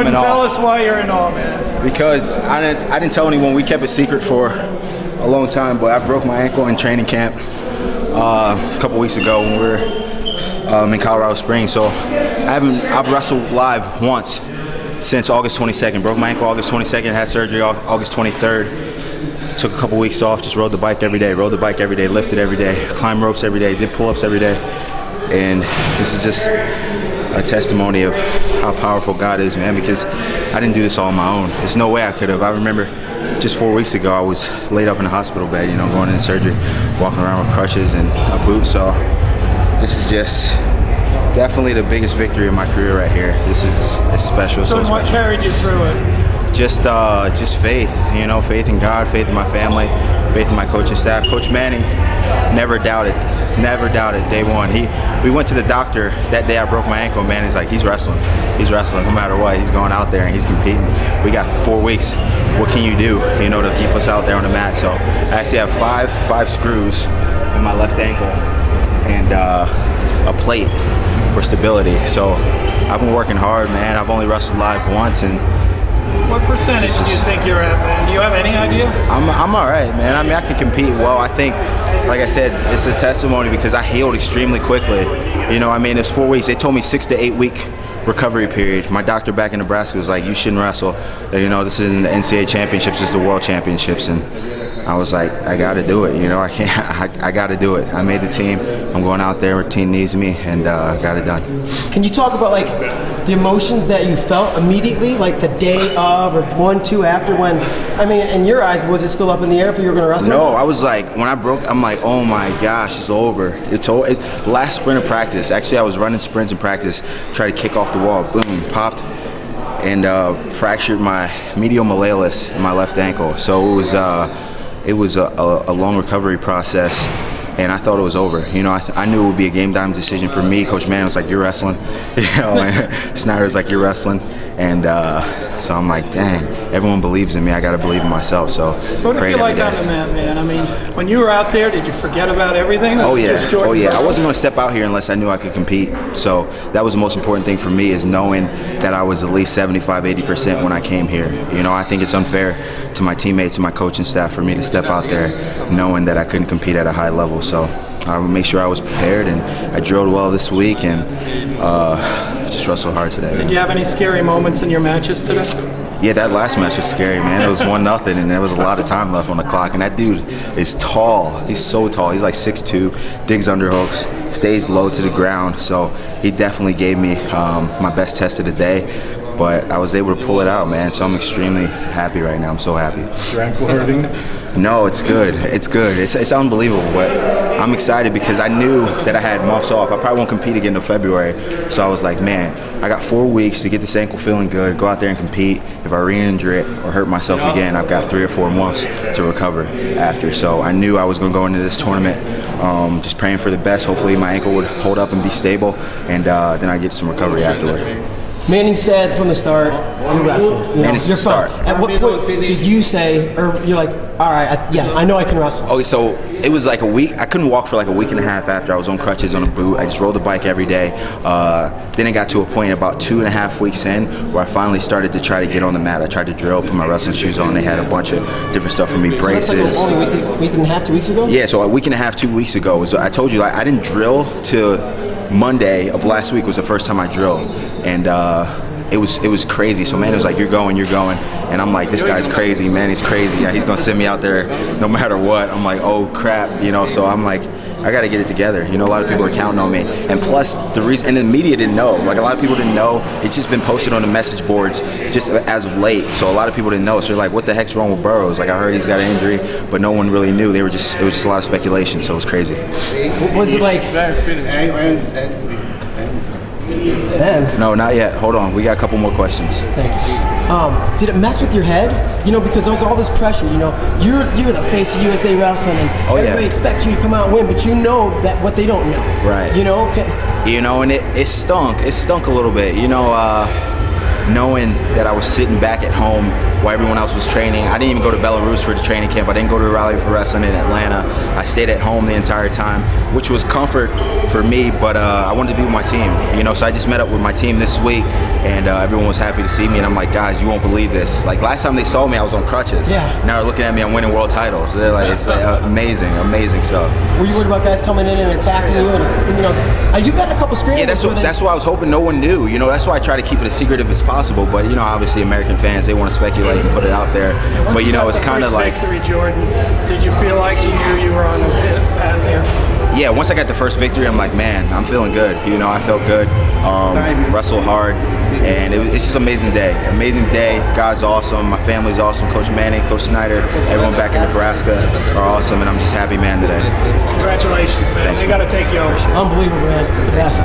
I'm in awe. Tell us why you're in awe, man. Because I didn't tell anyone. We kept it secret for a long time, but I broke my ankle in training camp a couple weeks ago when we were in Colorado Springs. So I've wrestled live once since August 22nd. Broke my ankle August 22nd, had surgery August 23rd. Took a couple weeks off, just rode the bike every day, lifted every day, climbed ropes every day, did pull-ups every day. And this is just a testimony of how powerful God is, man, because I didn't do this all on my own. There's no way I could have. I remember just 4 weeks ago, I was laid up in a hospital bed, you know, going into surgery, walking around with crutches and a boot. So this is just definitely the biggest victory of my career right here. This is special. So what carried you through it? Just faith, you know, faith in God, faith in my family, faith in my coaching staff. Coach Manning never doubted day one. We went to the doctor that day I broke my ankle. Manning's like, he's wrestling no matter what. He's going out there and he's competing. We got 4 weeks. What can you do, you know, to keep us out there on the mat? So I actually have five screws in my left ankle and a plate for stability. So I've been working hard, man. I've only wrestled live once. And what percentage do you think you're at, man? Do you have any idea? I'm all right, man. I mean, I can compete well. I think, like I said, it's a testimony because I healed extremely quickly. You know, I mean, it's 4 weeks. They told me 6 to 8 week recovery period. My doctor back in Nebraska was like, you shouldn't wrestle. You know, this isn't the NCAA championships, this is the world championships. And I was like, I got to do it. You know, I got to do it. I made the team. I'm going out there where the team needs me, and got it done. Can you talk about, like, the emotions that you felt immediately, like the day of or 1, 2 after when, I mean, in your eyes, was it still up in the air if you were going to wrestle? No, I was like, when I broke, I'm like, oh my gosh, it's over. It's last sprint of practice. Actually, I was running sprints in practice, tried to kick off the wall, boom, popped, and fractured my medial malleolus in my left ankle. So it was a long recovery process, and I thought it was over. You know, I knew it would be a game time decision for me. Coach Mann was like, you're wrestling. You know, and Snyder was like, you're wrestling. And so I'm like, dang, everyone believes in me. I got to believe in myself. So what did you like on the mat, man? I mean, when you were out there, did you forget about everything? Oh, yeah. Oh, yeah. I wasn't going to step out here unless I knew I could compete. So that was the most important thing for me, is knowing that I was at least 75, 80% when I came here. You know, I think it's unfair to my teammates and my coaching staff for me to step out there knowing that I couldn't compete at a high level. So I would make sure I was prepared, and I drilled well this week, and just wrestled hard today. Did you have any scary moments in your matches today? Yeah, that last match was scary, man. It was 1-0, and there was a lot of time left on the clock. And that dude is tall. He's so tall. He's like 6'2", digs underhooks, stays low to the ground. So he definitely gave me my best test of the day. But I was able to pull it out, man. So I'm extremely happy right now. I'm so happy. Your ankle hurting? No, it's good. It's good. It's unbelievable. But I'm excited because I knew that I had months off. I probably won't compete again until February. So I was like, man, I got 4 weeks to get this ankle feeling good, go out there and compete. If I re-injure it or hurt myself again, I've got 3 or 4 months to recover after. So I knew I was going to go into this tournament just praying for the best. Hopefully my ankle would hold up and be stable, and then I get some recovery afterward. Manning said from the start, you wrestle. You know, you're fine. At what point did you say, or you're like, all right, I know I can wrestle? Okay, so it was like a week. I couldn't walk for like a week and a half after. I was on crutches on a boot. I just rode the bike every day. Then it got to a point about 2.5 weeks in where I finally started to try to get on the mat. I tried to drill, put my wrestling shoes on. They had a bunch of different stuff for me, braces. So that's like only a week and a half, 2 weeks ago? Yeah, so a week and a half, 2 weeks ago. So I told you, I didn't drill till Monday of last week was the first time I drilled, and it was crazy. So man, it was like, you're going, and I'm like, this guy's crazy, man, he's crazy. Yeah, he's gonna send me out there no matter what. I'm like, oh crap, you know. So I'm like, I got to get it together. You know, a lot of people are counting on me, and plus the reason, and the media didn't know. Like a lot of people didn't know. It's just been posted on the message boards just as of late. So a lot of people didn't know. So they're like, what the heck's wrong with Burroughs? Like I heard he's got an injury, but no one really knew. It was just a lot of speculation. So it was crazy. What was it like? No, not yet. Hold on. We got a couple more questions. Thank you. Did it mess with your head? You know, because there was all this pressure. You know, you're the face of USA Wrestling, and everybody expects you to come out and win, but you know that what they don't know. Right. You know. You know, and it stunk. It stunk a little bit. You know, knowing that I was sitting back at home while everyone else was training. I didn't even go to Belarus for the training camp. I didn't go to Rally for Wrestling in Atlanta. I stayed at home the entire time, which was comfort for me, but I wanted to be with my team, you know, so I just met up with my team this week, and everyone was happy to see me, and I'm like, guys, you won't believe this. Like, last time they saw me, I was on crutches. Yeah. Now they're looking at me, I'm winning world titles. They're like, it's amazing, amazing stuff. Were you worried about guys coming in and attacking you? And you know, you got in a couple screens. Yeah, that's why I was hoping no one knew. You know, that's why I try to keep it as secret if it's possible. But you know, obviously American fans, they want to speculate and put it out there. But you know, it's kind of like victory, Jordan. Did you feel like you knew you were on a path here? Yeah, once I got the first victory, I'm like, man, I'm feeling good. You know, I felt good. Wrestled hard, and it's just an amazing day. Amazing day. God's awesome. My family's awesome. Coach Manning, Coach Snyder, everyone back in Nebraska are awesome, and I'm just happy, man, today. Congratulations, man. Thanks, they got to take you over. Unbelievable, man. The best.